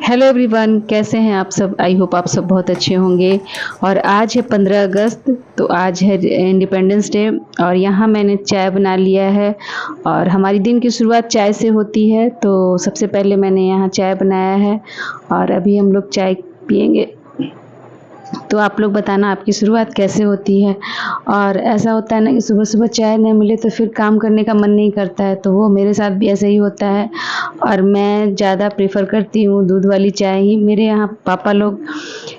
Hello everyone, कैसे हैं आप सब। आई होप आप सब बहुत अच्छे होंगे। और आज है 15 अगस्त, तो आज है इंडिपेंडेंस डे। और यहाँ मैंने चाय बना लिया है और हमारी दिन की शुरुआत चाय से होती है। तो सबसे पहले मैंने यहाँ चाय बनाया है और अभी हम लोग चाय पियेंगे। तो आप लोग बताना आपकी शुरुआत कैसे होती है। और ऐसा होता है ना कि सुबह सुबह चाय न मिले तो फिर काम करने का मन नहीं करता है, तो वो मेरे साथ भी ऐसा ही होता है। और मैं ज़्यादा प्रेफर करती हूँ दूध वाली चाय ही। मेरे यहाँ पापा लोग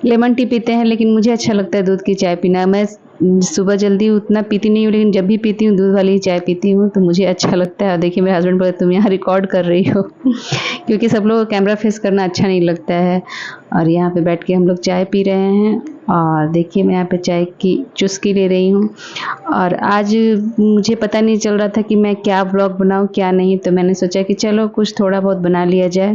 लेमन टी पीते हैं, लेकिन मुझे अच्छा लगता है दूध की चाय पीना। मैं सुबह जल्दी उतना पीती नहीं हूँ, लेकिन जब भी पीती हूँ दूध वाली ही चाय पीती हूँ, तो मुझे अच्छा लगता है। और देखिए मेरे हस्बैंड बोले तुम यहाँ रिकॉर्ड कर रही हो क्योंकि सब लोग को कैमरा फेस करना अच्छा नहीं लगता है। और यहाँ पे बैठ के हम लोग चाय पी रहे हैं और देखिए मैं यहाँ पे चाय की चुस्की ले रही हूँ। और आज मुझे पता नहीं चल रहा था कि मैं क्या व्लॉग बनाऊँ क्या नहीं, तो मैंने सोचा कि चलो कुछ थोड़ा बहुत बना लिया जाए।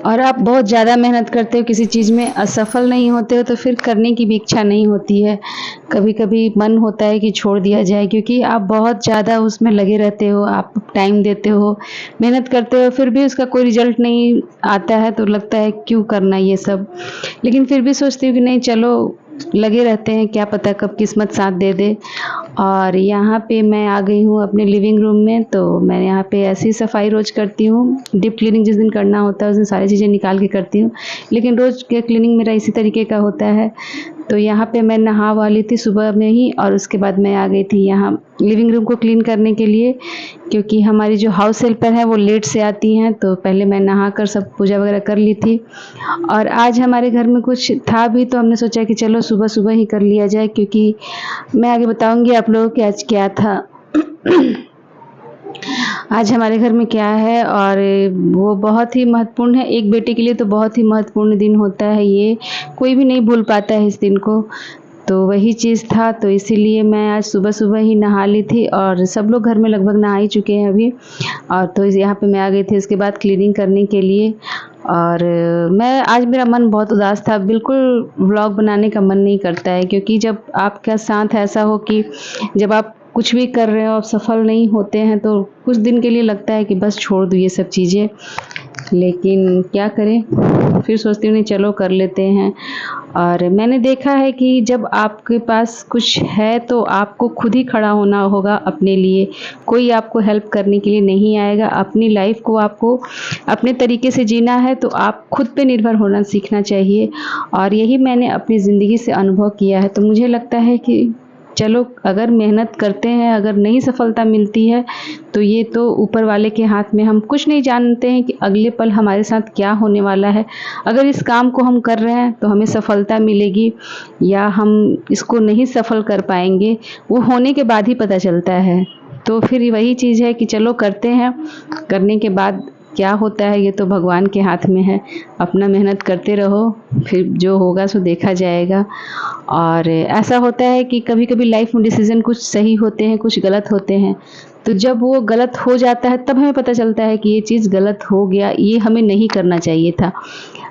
और आप बहुत ज़्यादा मेहनत करते हो किसी चीज़ में, असफल नहीं होते हो, तो फिर करने की भी इच्छा नहीं होती है। कभी कभी मन होता है कि छोड़ दिया जाए, क्योंकि आप बहुत ज़्यादा उसमें लगे रहते हो, आप टाइम देते हो, मेहनत करते हो, फिर भी उसका कोई रिजल्ट नहीं आता है, तो लगता है क्यों करना ये सब। लेकिन फिर भी सोचती हूँ कि नहीं, चलो लगे रहते हैं, क्या पता कब किस्मत साथ दे दे। और यहाँ पे मैं आ गई हूँ अपने लिविंग रूम में। तो मैं यहाँ पे ऐसी सफाई रोज़ करती हूँ। डीप क्लीनिंग जिस दिन करना होता है उस दिन सारी चीज़ें निकाल के करती हूँ, लेकिन रोज़ के क्लीनिंग मेरा इसी तरीके का होता है। तो यहाँ पे मैं नहा वाली थी सुबह में ही, और उसके बाद मैं आ गई थी यहाँ लिविंग रूम को क्लीन करने के लिए, क्योंकि हमारी जो हाउस हेल्पर है वो लेट से आती हैं। तो पहले मैं नहा कर सब पूजा वगैरह कर ली थी। और आज हमारे घर में कुछ था भी, तो हमने सोचा कि चलो सुबह सुबह ही कर लिया जाए, क्योंकि मैं आगे बताऊंगी आप लोगों को आज क्या था आज हमारे घर में क्या है। और वो बहुत ही महत्वपूर्ण है, एक बेटे के लिए तो बहुत ही महत्वपूर्ण दिन होता है ये, कोई भी नहीं भूल पाता है इस दिन को। तो वही चीज़ था, तो इसीलिए मैं आज सुबह सुबह ही नहा ली थी। और सब लोग घर में लगभग नहा ही चुके हैं अभी। और तो यहाँ पे मैं आ गई थी उसके बाद क्लीनिंग करने के लिए। और मैं आज मेरा मन बहुत उदास था, बिल्कुल व्लॉग बनाने का मन नहीं करता है, क्योंकि जब आपका साथ ऐसा हो कि जब आप कुछ भी कर रहे हो आप सफल नहीं होते हैं, तो कुछ दिन के लिए लगता है कि बस छोड़ दो ये सब चीज़ें। लेकिन क्या करें, फिर सोचती हूँ नहीं चलो कर लेते हैं। और मैंने देखा है कि जब आपके पास कुछ है तो आपको खुद ही खड़ा होना होगा अपने लिए, कोई आपको हेल्प करने के लिए नहीं आएगा। अपनी लाइफ को आपको अपने तरीके से जीना है, तो आप खुद पे निर्भर होना सीखना चाहिए। और यही मैंने अपनी ज़िंदगी से अनुभव किया है। तो मुझे लगता है कि चलो अगर मेहनत करते हैं, अगर नहीं सफलता मिलती है, तो ये तो ऊपर वाले के हाथ में। हम कुछ नहीं जानते हैं कि अगले पल हमारे साथ क्या होने वाला है। अगर इस काम को हम कर रहे हैं तो हमें सफलता मिलेगी या हम इसको नहीं सफल कर पाएंगे, वो होने के बाद ही पता चलता है। तो फिर वही चीज़ है कि चलो करते हैं, करने के बाद क्या होता है ये तो भगवान के हाथ में है। अपना मेहनत करते रहो, फिर जो होगा सो देखा जाएगा। और ऐसा होता है कि कभी कभी लाइफ में डिसीज़न कुछ सही होते हैं, कुछ गलत होते हैं। तो जब वो गलत हो जाता है तब हमें पता चलता है कि ये चीज़ गलत हो गया, ये हमें नहीं करना चाहिए था।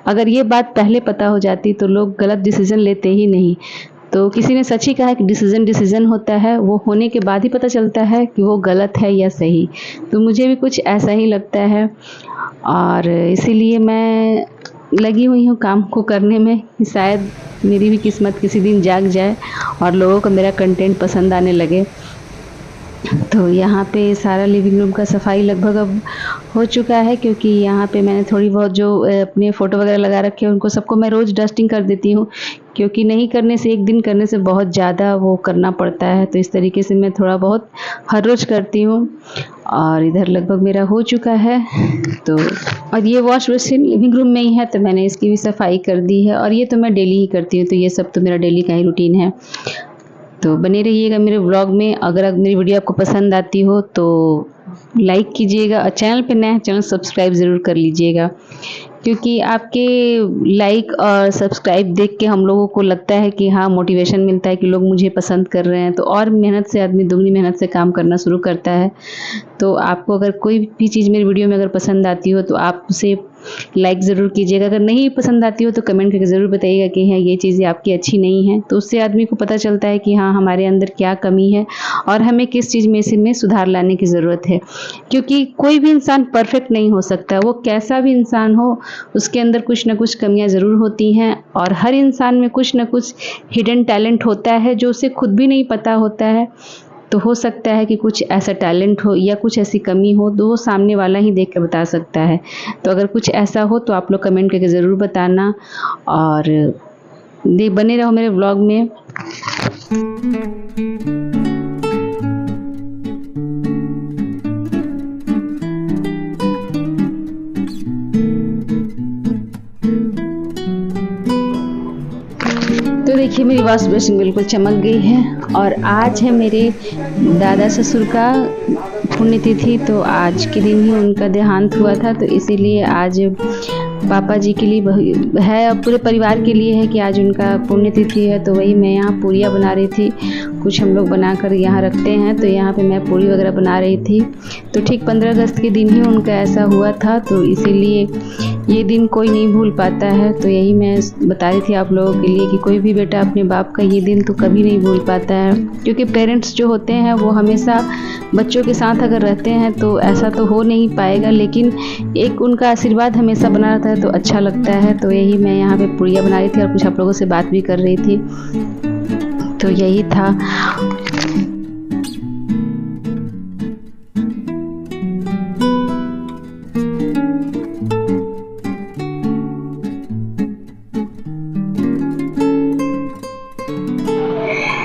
अगर ये बात पहले पता हो जाती तो लोग गलत डिसीज़न लेते ही नहीं। तो किसी ने सच ही कहा कि डिसीज़न होता है, वो होने के बाद ही पता चलता है कि वो गलत है या सही। तो मुझे भी कुछ ऐसा ही लगता है, और इसीलिए मैं लगी हुई हूँ काम को करने में कि शायद मेरी भी किस्मत किसी दिन जाग जाए और लोगों को मेरा कंटेंट पसंद आने लगे। तो यहाँ पे सारा लिविंग रूम का सफाई लगभग अब हो चुका है, क्योंकि यहाँ पे मैंने थोड़ी बहुत जो अपने फ़ोटो वगैरह लगा रखे हैं उनको सबको मैं रोज़ डस्टिंग कर देती हूँ, क्योंकि नहीं करने से, एक दिन करने से बहुत ज़्यादा वो करना पड़ता है। तो इस तरीके से मैं थोड़ा बहुत हर रोज़ करती हूँ। और इधर लगभग मेरा हो चुका है। तो और ये वॉश बेसिन लिविंग रूम में ही है, तो मैंने इसकी भी सफाई कर दी है। और ये तो मैं डेली ही करती हूँ, तो ये सब तो मेरा डेली का ही रूटीन है। तो बने रहिएगा मेरे व्लॉग में। अगर मेरी वीडियो आपको पसंद आती हो तो लाइक कीजिएगा, और चैनल पे नया है चैनल सब्सक्राइब ज़रूर कर लीजिएगा, क्योंकि आपके लाइक और सब्सक्राइब देख के हम लोगों को लगता है कि हाँ मोटिवेशन मिलता है कि लोग मुझे पसंद कर रहे हैं। तो और मेहनत से आदमी दुगनी मेहनत से काम करना शुरू करता है। तो आपको अगर कोई भी चीज़ मेरी वीडियो में अगर पसंद आती हो तो आप उसे लाइक ज़रूर कीजिएगा। अगर नहीं पसंद आती हो तो कमेंट करके ज़रूर बताइएगा कि हाँ ये चीज़ें आपकी अच्छी नहीं है, तो उससे आदमी को पता चलता है कि हाँ हमारे अंदर क्या कमी है और हमें किस चीज़ में इसमें सुधार लाने की ज़रूरत है। क्योंकि कोई भी इंसान परफेक्ट नहीं हो सकता, वो कैसा भी इंसान हो उसके अंदर कुछ ना कुछ कमियां ज़रूर होती हैं और हर इंसान में कुछ ना कुछ हिडन टैलेंट होता है जो उसे खुद भी नहीं पता होता है। तो हो सकता है कि कुछ ऐसा टैलेंट हो या कुछ ऐसी कमी हो तो वो सामने वाला ही देख कर बता सकता है। तो अगर कुछ ऐसा हो तो आप लोग कमेंट करके ज़रूर बताना और बने रहो मेरे व्लॉग में। तो देखिए मेरी वॉश बेसिन बिल्कुल चमक गई है और आज है मेरे दादा ससुर का पुण्यतिथि। तो आज के दिन ही उनका देहांत हुआ था, तो इसीलिए आज पापा जी के लिए है और पूरे परिवार के लिए है कि आज उनका पुण्यतिथि है। तो वही मैं यहाँ पूरियाँ बना रही थी, कुछ हम लोग बनाकर यहाँ रखते हैं, तो यहाँ पे मैं पूरी वगैरह बना रही थी। तो ठीक 15 अगस्त के दिन ही उनका ऐसा हुआ था, तो इसीलिए ये दिन कोई नहीं भूल पाता है। तो यही मैं बता रही थी आप लोगों के लिए कि कोई भी बेटा अपने बाप का ये दिन तो कभी नहीं भूल पाता है, क्योंकि पेरेंट्स जो होते हैं वो हमेशा बच्चों के साथ अगर रहते हैं तो ऐसा तो हो नहीं पाएगा, लेकिन एक उनका आशीर्वाद हमेशा बना रहता है तो अच्छा लगता है। तो यही मैं यहाँ पे पूरियाँ बना रही थी और कुछ आप लोगों से बात भी कर रही थी, तो यही था।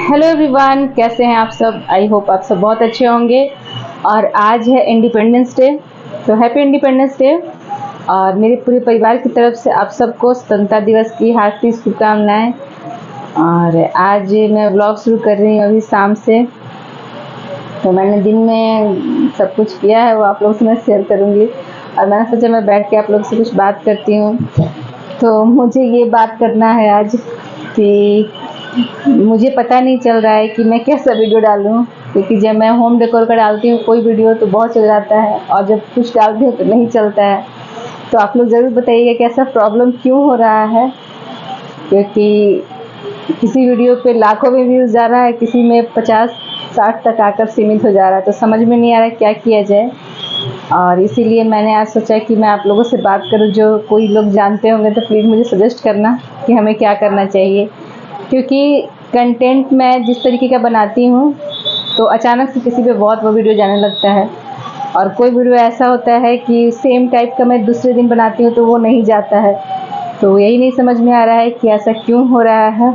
हेलो एवरीवन, कैसे हैं आप सब? आई होप आप सब बहुत अच्छे होंगे। और आज है इंडिपेंडेंस डे, तो हैप्पी इंडिपेंडेंस डे। और मेरे पूरे परिवार की तरफ से आप सबको स्वतंत्रता दिवस की हार्दिक शुभकामनाएं। और आज मैं व्लॉग शुरू कर रही हूँ अभी शाम से, तो मैंने दिन में सब कुछ किया है वो आप लोगों से मैं शेयर करूँगी। और मैंने सोचा मैं बैठ के आप लोगों से कुछ बात करती हूँ। तो मुझे ये बात करना है आज कि मुझे पता नहीं चल रहा है कि मैं कैसा वीडियो डालूं, क्योंकि जब मैं होम डेकोर का डालती हूँ कोई वीडियो तो बहुत चल जाता है और जब कुछ डालती हूँ तो नहीं चलता है। तो आप लोग ज़रूर बताइएगा कि ऐसा प्रॉब्लम क्यों हो रहा है, क्योंकि किसी वीडियो पे लाखों में व्यूज़ जा रहा है, किसी में 50-60 तक आकर सीमित हो जा रहा है। तो समझ में नहीं आ रहा है क्या किया जाए। और इसीलिए मैंने आज सोचा कि मैं आप लोगों से बात करूँ, जो कोई लोग जानते होंगे तो प्लीज़ मुझे सजेस्ट करना कि हमें क्या करना चाहिए। क्योंकि कंटेंट मैं जिस तरीके का बनाती हूँ तो अचानक से किसी पे बहुत वो वीडियो जाने लगता है, और कोई वीडियो ऐसा होता है कि सेम टाइप का मैं दूसरे दिन बनाती हूँ तो वो नहीं जाता है। तो यही नहीं समझ में आ रहा है कि ऐसा क्यों हो रहा है,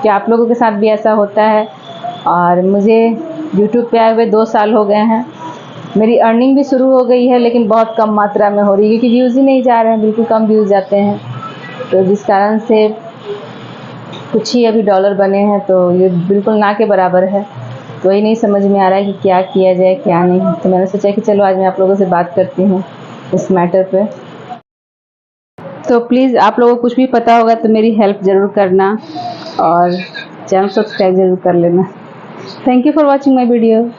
कि आप लोगों के साथ भी ऐसा होता है। और मुझे यूट्यूब पे आए हुए 2 साल हो गए हैं, मेरी अर्निंग भी शुरू हो गई है, लेकिन बहुत कम मात्रा में हो रही है, क्योंकि व्यूज़ ही नहीं जा रहे हैं, बिल्कुल कम व्यूज़ जाते हैं। तो जिस कारण से कुछ ही अभी डॉलर बने हैं, तो ये बिल्कुल ना के बराबर है। तो यही नहीं समझ में आ रहा है कि क्या किया जाए क्या नहीं। तो मैंने सोचा कि चलो आज मैं आप लोगों से बात करती हूँ इस मैटर पे। तो प्लीज़ आप लोगों को कुछ भी पता होगा तो मेरी हेल्प ज़रूर करना और चैनल सब्सक्राइब ज़रूर कर लेना। Thank you for watching my video.